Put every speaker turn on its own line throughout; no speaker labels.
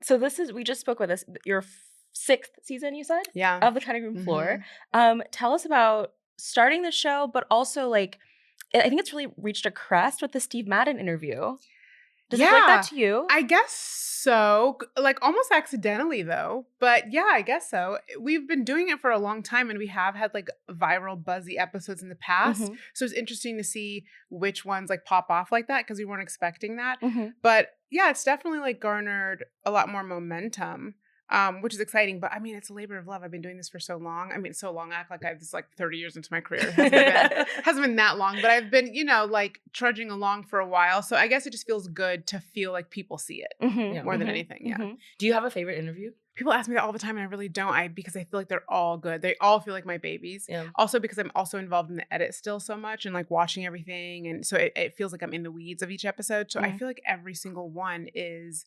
So we just spoke with this, your sixth season, you said?
Yeah.
Of the cutting room floor. Tell us about starting the show, but also like, I think it's really reached a crest with the Steve Madden interview. Does it feel like that to you?
I guess so. Like almost accidentally though. But yeah, I guess so. We've been doing it for a long time and we have had like viral buzzy episodes in the past. So it's interesting to see which ones like pop off like that because we weren't expecting that. But yeah, it's definitely like garnered a lot more momentum. Which is exciting, but I mean, it's a labor of love. I've been doing this for so long. I mean, so long. I act like I've just like 30 years into my career. It hasn't been that long, but I've been, like trudging along for a while. So I guess it just feels good to feel like people see it more than anything. Yeah.
Do you have a favorite interview?
People ask me that all the time, and I really don't. Because I feel like they're all good. They all feel like my babies.
Yeah.
Also, because I'm also involved in the edit still so much and like watching everything, and so it feels like I'm in the weeds of each episode. So I feel like every single one is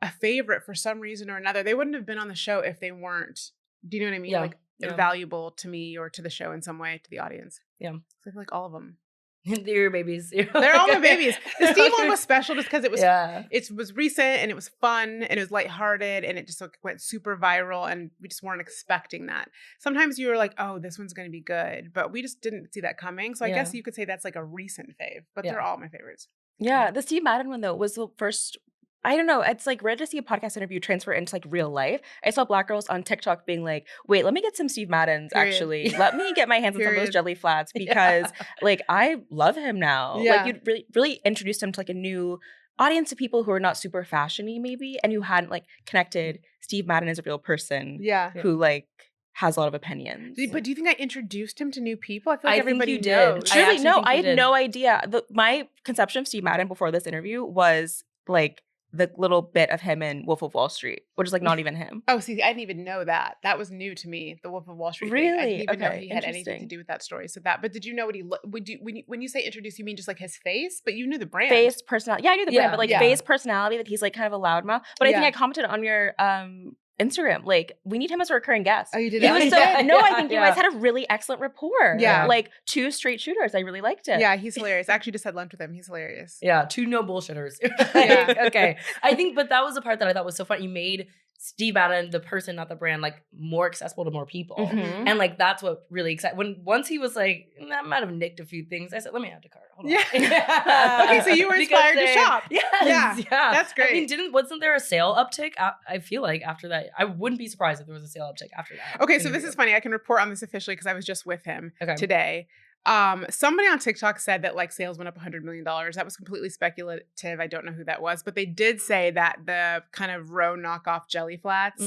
a favorite for some reason or another. They wouldn't have been on the show if they weren't, do you know what I mean?
Yeah.
Like valuable to me or to the show in some way, to the audience.
Yeah.
So I feel like all of them.
They're your babies.
They're all my babies. The Steve one was special just because it was recent and it was fun and it was lighthearted and it just like went super viral and we just weren't expecting that. Sometimes you were like, oh, this one's going to be good, but we just didn't see that coming. So I guess you could say that's like a recent fave, but they're all my favorites.
Yeah. The Steve Madden one though was the first. I don't know. It's like rare to see a podcast interview transfer into like real life. I saw Black girls on TikTok being like, wait, let me get some Steve Maddens actually. Let me get my hands on some of those jelly flats because like I love him now. Like you really introduced him to like a new audience of people who are not super fashiony maybe and who hadn't like connected Steve Madden as a real person who like has a lot of opinions.
But do you think I introduced him to new people? I feel like everybody knows.
Truly, no, I had no idea. My conception of Steve Madden before this interview was like the little bit of him in Wolf of Wall Street, which is like not even him.
Oh, see, I didn't even know that. That was new to me, the Wolf of Wall Street
really?
thing. I didn't even know he had anything to do with that story. So that, but did you know what he would you when you say introduce, you mean just like his face? But you knew the brand.
Face, personality. Yeah, I knew the brand, but like face, personality, that he's like kind of a loudmouth. But I think I commented on your Instagram, like, we need him as a recurring guest.
Oh, you did?
He was I think you guys had a really excellent rapport. Yeah. Like, two straight shooters. I really liked it.
Yeah, he's hilarious. I actually just had lunch with him. He's hilarious.
Yeah, two no bullshitters. Okay. I think, but that was the part that I thought was so fun. You made Steve Madden, the person, not the brand, like more accessible to more people. And like, that's what really excited. Once he was like, I might have nicked a few things, I said, let me add to cart. Hold on.
Okay, so you were inspired to shop.
Yes, yeah.
That's great.
I mean, wasn't there a sale uptick? I feel like after that, I wouldn't be surprised if there was a sale uptick after that.
Okay, so this is funny. I can report on this officially because I was just with him today. Somebody on TikTok said that like sales went up $100 million. That was completely speculative. I don't know who that was, but they did say that the kind of Row knockoff jelly flats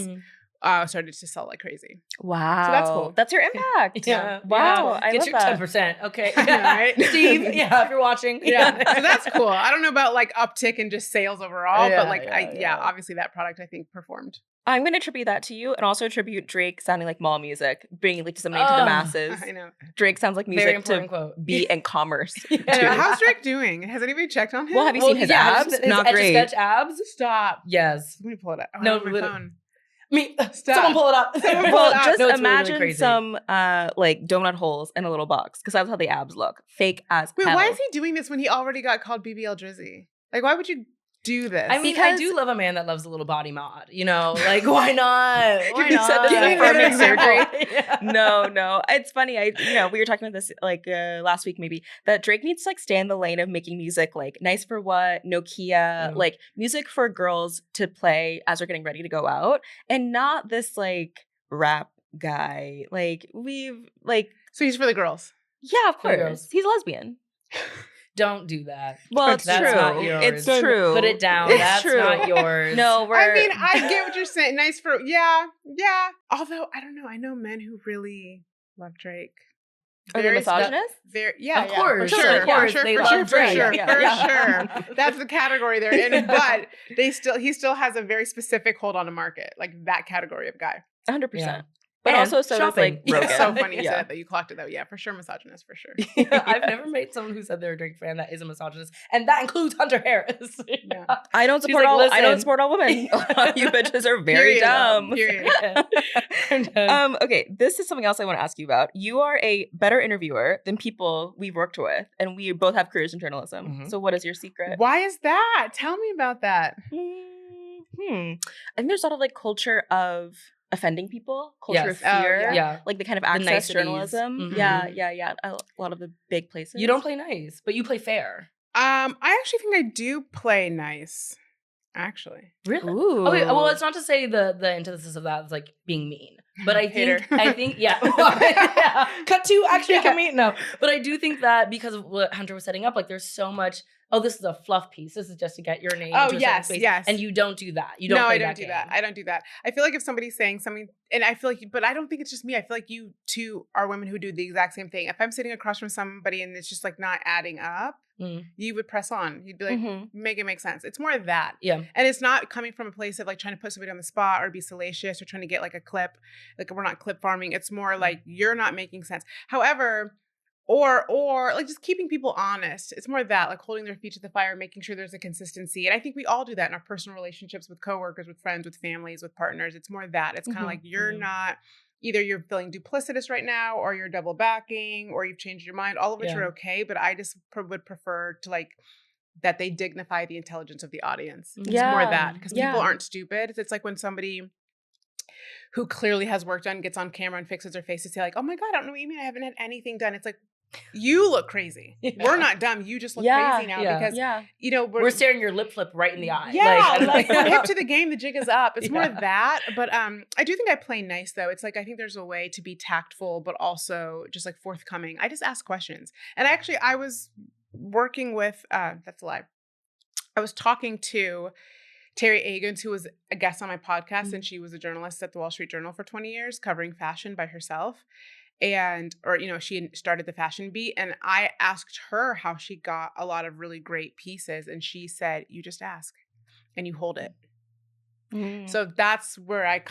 started to sell like crazy.
Wow.
So that's cool.
That's your impact.
Wow.
I
Get
love
your
that.
10%. Okay.
Right?
Steve, if you're watching.
So that's cool. I don't know about like uptick in just sales overall, but like, obviously that product I think performed.
I'm going to attribute that to you and also attribute Drake sounding like mall music, bringing like something to the masses.
I know.
Drake sounds like music to
quote.
be in commerce.
How's Drake doing? Has anybody checked on him?
Well, have you seen his abs? Not great.
Etch-a-sketch abs?
Stop.
Yes.
Let me pull it up.
No,
my phone.
Someone pull it up.
Well, just
no,
imagine
really
some like donut holes in a little box because that's how the abs look. Fake as hell.
Why is he doing this when he already got called BBL Drizzy? Like, why would you do this?
I mean, I do love a man that loves a little body mod. You know, like why not? Why
you
not?
said this affirming surgery.
Yeah.
No. It's funny. We were talking about this like last week maybe that Drake needs to like stay in the lane of making music like Nice for What, Nokia, like music for girls to play as they're getting ready to go out, and not this like rap guy. Like
so he's for the girls.
Yeah, of course. He's a lesbian.
Don't do that.
Well, it's
That's
true.
Not yours.
It's true.
Put it down.
It's
That's
true.
not yours.
No,
I mean, I get what you're saying. Nice for Although I don't know. I know men who really love Drake.
Are they misogynists?
Of course.
For sure.
They love Drake.
For sure. That's the category they're in. But he still has a very specific hold on a market, like that category of guy.
100%.
Yeah.
But
and
also so does like Rogan.
It's so funny you said that you clocked it though. Yeah, for sure misogynist, for sure.
I've never met someone who said they're a Drake fan that is a misogynist. And that includes Hunter Harris.
I don't support I don't support all women. You bitches are very dumb. Okay, this is something else I want to ask you about. You are a better interviewer than people we've worked with, and we both have careers in journalism. So what is your secret?
Why is that? Tell me about that.
I think there's a lot of like culture of offending people, culture of fear, like the kind of access journalism. Mm-hmm. Yeah. A lot of the big places.
You don't play nice, but you play fair.
I actually think I do play nice. Actually,
really? Ooh. Okay, well, it's not to say the antithesis of that is like being mean, but I think yeah. Cut to actually mean. No, but I do think that because of what Hunter was setting up, like there's so much. Oh, this is a fluff piece. This is just to get your name. Into a
yes,
space,
yes.
And you don't do that. You don't.
No,
play
I don't do that. I don't do that. I feel like if somebody's saying something, and I feel like, but I don't think it's just me. I feel like you two are women who do the exact same thing. If I'm sitting across from somebody and it's just like not adding up, you would press on. You'd be like, make it make sense. It's more of that.
Yeah.
And it's not coming from a place of like trying to put somebody on the spot or be salacious or trying to get like a clip. Like we're not clip farming. It's more like you're not making sense. However, or like just keeping people honest. It's more that, like holding their feet to the fire, making sure there's a consistency. And I think we all do that in our personal relationships with coworkers, with friends, with families, with partners. It's more that. It's kind of like you're not, either you're feeling duplicitous right now or you're double backing or you've changed your mind, all of which are okay. But I just would prefer to like that they dignify the intelligence of the audience. It's more that, because people aren't stupid. It's like when somebody who clearly has work done gets on camera and fixes their face to say like, oh my God, I don't know what you mean. I haven't had anything done. It's like, you look crazy. We're not dumb. You just look crazy now because, you know,
we're staring your lip flip right in the eye.
Yeah, like we're hip to the game. The jig is up. It's more of that. But I do think I play nice though. It's like, I think there's a way to be tactful, but also just like forthcoming. I just ask questions. And actually I was working with, that's a lie. I was talking to Terry Agins, who was a guest on my podcast, and she was a journalist at the Wall Street Journal for 20 years, covering fashion by herself. She started the fashion beat, and I asked her how she got a lot of really great pieces, and she said, you just ask and you hold it. So that's where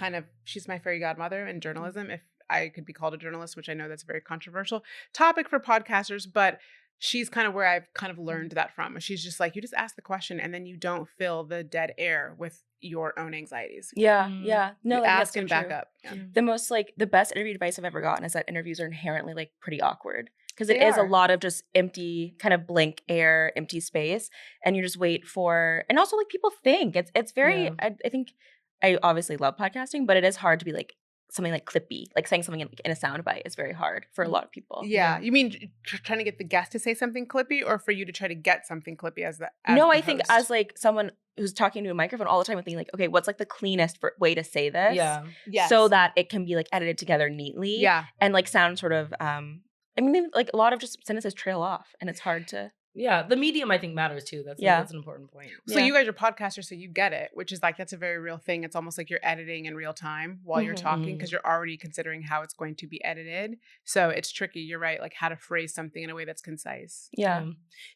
she's my fairy godmother in journalism. If I could be called a journalist, which I know that's a very controversial topic for podcasters, but she's kind of where I've kind of learned that from. She's just like, you just ask the question and then you don't fill the dead air with your own anxieties.
Yeah. No,
like, ask and back up. Yeah.
The best interview advice I've ever gotten is that interviews are inherently like pretty awkward because it is a lot of just empty, kind of blank air, empty space, and you just wait for, and also like people think it's very. I think I obviously love podcasting, but it is hard to be like something like clippy, like saying something in a soundbite is very hard for a lot of people.
Yeah. You mean trying to get the guest to say something clippy, or for you to try to get something clippy as
No,
I
think as like someone who's talking to a microphone all the time and thinking like, okay, what's like the cleanest way to say this?
Yeah.
Yes.
So that it can be like edited together neatly.
Yeah.
And like sound sort of, like a lot of just sentences trail off and it's hard to.
Yeah, the medium I think matters too. That's an important point.
So you guys are podcasters, so you get it, which is like, that's a very real thing. It's almost like you're editing in real time while you're talking because you're already considering how it's going to be edited. So it's tricky. You're right. Like how to phrase something in a way that's concise.
Yeah.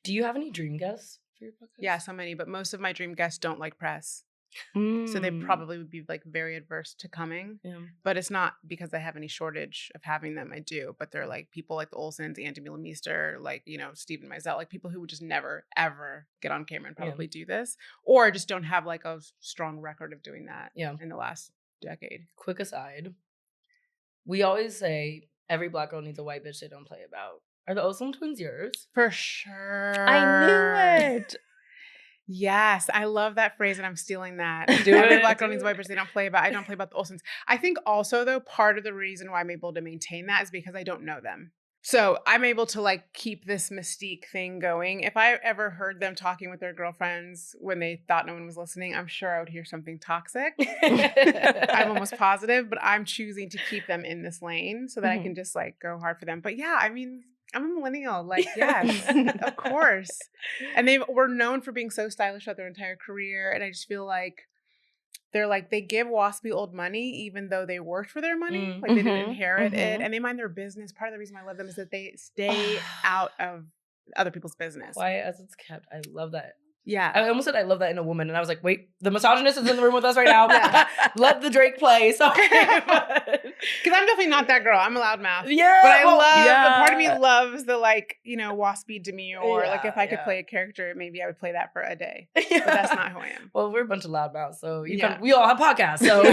Do you have any dream guests for your podcast?
Yeah, so many, but most of my dream guests don't like press. So they probably would be like very adverse to coming, but it's not because I have any shortage of having them. I do, but they're like people like the Olsens, Andy Meester, like, you know, Stephen Meisel, like people who would just never, ever get on camera and probably do this, or just don't have like a strong record of doing that in the last decade.
Quick aside. We always say every Black girl needs a white bitch they don't play about. Are the Olsen twins yours?
For sure.
I knew it.
Yes, I love that phrase, and I'm stealing that. Every Black girl needs wipers they don't play about. I don't play about the Olsens. I think also, though, part of the reason why I'm able to maintain that is because I don't know them. So I'm able to like keep this mystique thing going. If I ever heard them talking with their girlfriends when they thought no one was listening, I'm sure I would hear something toxic. I'm almost positive, but I'm choosing to keep them in this lane so that I can just like go hard for them. But yeah, I mean, I'm a millennial. Like, yes, of course. And they were known for being so stylish throughout their entire career. And I just feel like they give waspy old money, even though they worked for their money. Like they didn't inherit it. And they mind their business. Part of the reason I love them is that they stay out of other people's business.
Quiet as it's kept. I love that.
Yeah.
I almost said I love that in a woman. And I was like, wait, the misogynist is in the room with us right now. Let the Drake play. Sorry.
Because I'm definitely not that girl. I'm a loudmouth.
Yeah.
But I love, part of me loves the like, you know, waspy demure. Like if I could play a character, maybe I would play that for a day. But that's not who I am.
Well, we're a bunch of loudmouths. So we all have podcasts. So